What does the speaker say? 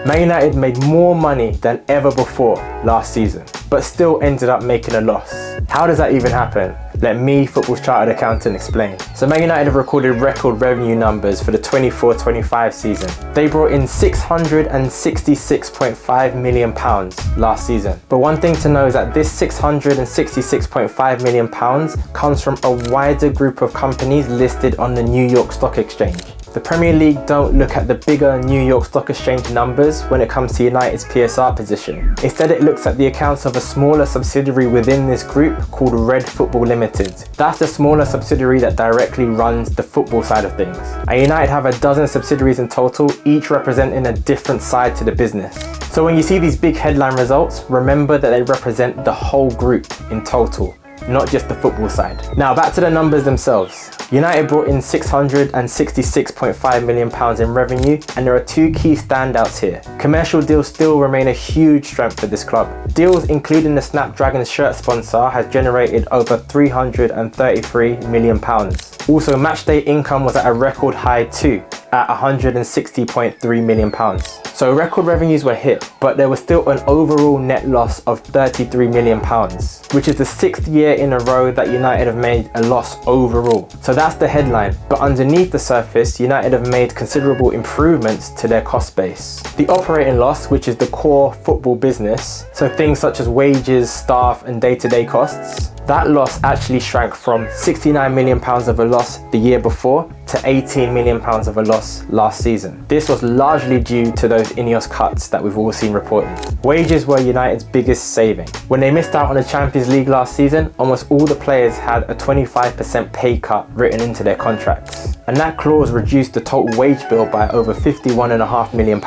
Man United made more money than ever before last season, but still ended up making a loss. How does that even happen? Let me, Football's Chartered Accountant, explain. So Man United have recorded record revenue numbers for the 24-25 season. They brought in £666.5 million last season. But one thing to know is that this £666.5 million comes from a wider group of companies listed on the New York Stock Exchange. The Premier League don't look at the bigger New York Stock Exchange numbers when it comes to United's PSR position. Instead, it looks at the accounts of a smaller subsidiary within this group called Red Football Limited. That's the smaller subsidiary that directly runs the football side of things. And United have a dozen subsidiaries in total, each representing a different side to the business. So when you see these big headline results, remember that they represent the whole group in total, not just the football side. Now back to the numbers themselves. United brought in £666.5 million in revenue, and there are two key standouts here. Commercial deals still remain a huge strength for this club. Deals including the Snapdragon shirt sponsor has generated over £333 million. Also, matchday income was at a record high too, at £160.3 million. So record revenues were hit, but there was still an overall net loss of £33 million, which is the 6th year in a row that United have made a loss overall. So that's the headline, but underneath the surface, United have made considerable improvements to their cost base. The operating loss, which is the core football business, so things such as wages, staff and day-to-day costs, that loss actually shrank from £69 million of a loss the year before to £18 million of a loss last season. This was largely due to those Ineos cuts that we've all seen reported. Wages were United's biggest saving. When they missed out on the Champions League last season, almost all the players had a 25% pay cut written into their contracts. And that clause reduced the total wage bill by over £51.5 million.